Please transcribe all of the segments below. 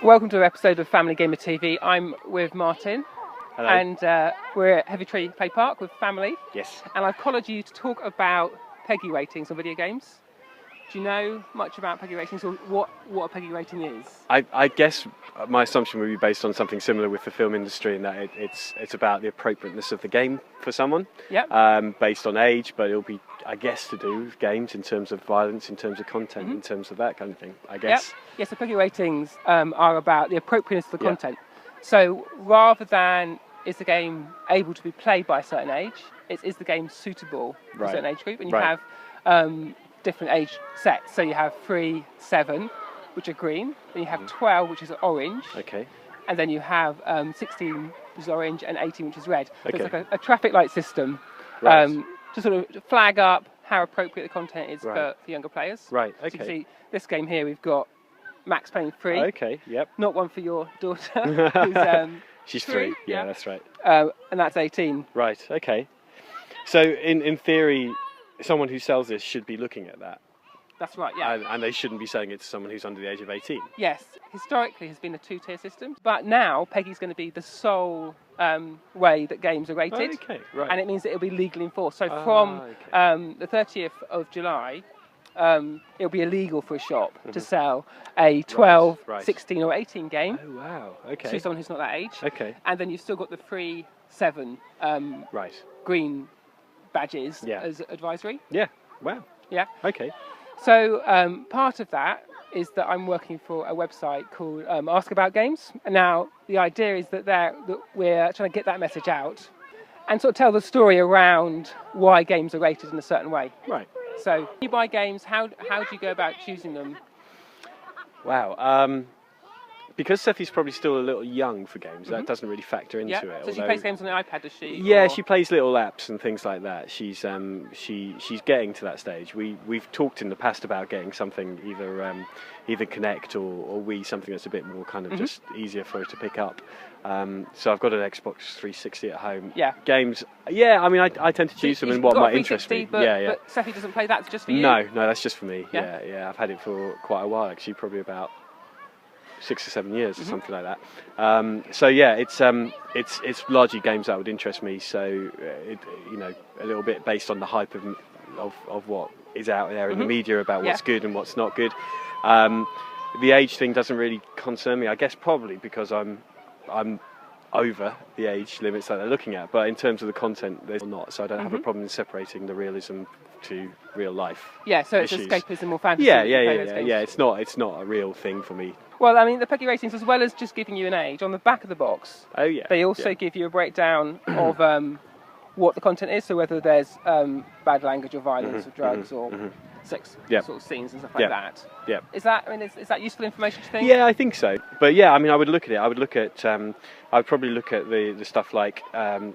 Welcome to an episode of Family Gamer TV. I'm with Martin. Hello. And we're at Heavy Tree Play Park with family. Yes. And I've collared you to talk about PEGI ratings on video games. Do you know much about PEGI ratings, or what a PEGI rating is? I guess my assumption would be based on something similar with the film industry, in that it's about the appropriateness of the game for someone. Yep. Based on age, but it'll be, I guess, to do with games in terms of violence, in terms of content, in terms of that kind of thing, I guess. Yep. Yes, the PEGI ratings are about the appropriateness of the content. So rather than is the game able to be played by a certain age, is the game suitable for a certain age group? And you have different age sets. So you have 3, 7, which are green. Then you have 12, which is orange. Okay. And then you have 16, which is orange, and 18, which is red. Okay. So it's like a traffic light system to sort of flag up how appropriate the content is for younger players. Right, okay. So you can see this game here, we've got Max playing 3. Okay, yep. Not one for your daughter, who's she's 3. Yeah, that's right. And that's 18. Right, okay. So in theory, someone who sells this should be looking at that. That's right, yeah. And they shouldn't be selling it to someone who's under the age of 18. Yes, historically has been a 2-tier system, but now PEGI's going to be the sole way that games are rated. Okay, right. And it means that it'll be legally enforced. So from the 30th of July, it'll be illegal for a shop to sell a 12, 16 or 18 game. Oh, wow, okay. To someone who's not that age. Okay. And then you've still got the 3, 7 green badges as advisory. Yeah, wow. Yeah. Okay. So part of that is that I'm working for a website called Ask About Games. And now the idea is that we're trying to get that message out and sort of tell the story around why games are rated in a certain way. Right. So you buy games, how do you go about choosing them? Wow. Because Seffi's probably still a little young for games, that doesn't really factor into it. So she plays games on the iPad, does she? Yeah, she plays little apps and things like that. She's getting to that stage. We've talked in the past about getting something either Connect or Wii, something that's a bit more kind of just easier for her to pick up. So I've got an Xbox 360 at home. Yeah. Games. Yeah, I mean, I tend to choose them in what might interest me. But Seffi doesn't play that. It's just for you. No, that's just for me. Yeah. I've had it for quite a while, actually, probably about 6 or 7 years or something like that. So yeah, it's largely games that would interest me. So a little bit based on the hype of what is out there in the media about what's good and what's not good. The age thing doesn't really concern me. I guess probably because I'm over the age limits that they're looking at. But in terms of the content, there's not. So I don't have a problem in separating the realism to real life. Yeah, so it's escapism or fantasy. Yeah. It's not a real thing for me. Well, I mean, the PEGI ratings, as well as just giving you an age, on the back of the box, they also give you a breakdown of what the content is. So whether there's bad language or violence or drugs or sex sort of scenes and stuff like that. Yeah. Is that useful information, do you think? Yeah, I think so. But yeah, I mean, I would look at it. I would probably look at the stuff like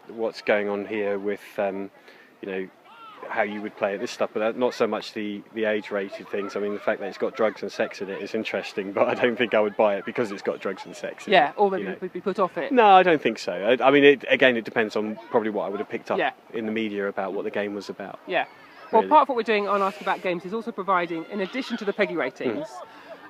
what's going on here with how you would play it, this stuff, but not so much the age-rated things. I mean, the fact that it's got drugs and sex in it is interesting, but I don't think I would buy it because it's got drugs and sex in it. Or maybe you'd be put off it. No, I don't think so. I mean, it depends on probably what I would have picked up in the media about what the game was about. Yeah. Well, part of what we're doing on Ask About Games is also providing, in addition to the PEGI ratings,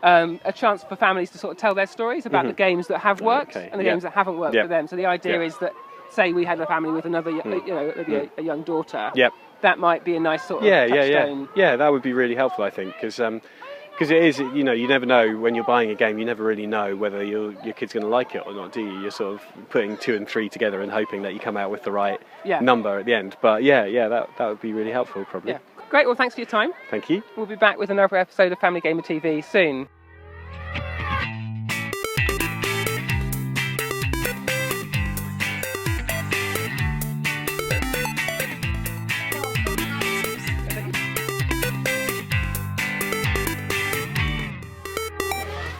a chance for families to sort of tell their stories about the games that have worked and the games that haven't worked for them. So the idea is that, say we had a family with another, maybe a young daughter. That might be a nice sort of touchstone. Yeah, that would be really helpful, I think, because it is, you never know when you're buying a game, you never really know whether your kid's going to like it or not, do you? You're sort of putting 2 and 3 together and hoping that you come out with the right number at the end. But that would be really helpful, probably. Yeah. Great, well, thanks for your time. Thank you. We'll be back with another episode of Family Gamer TV soon.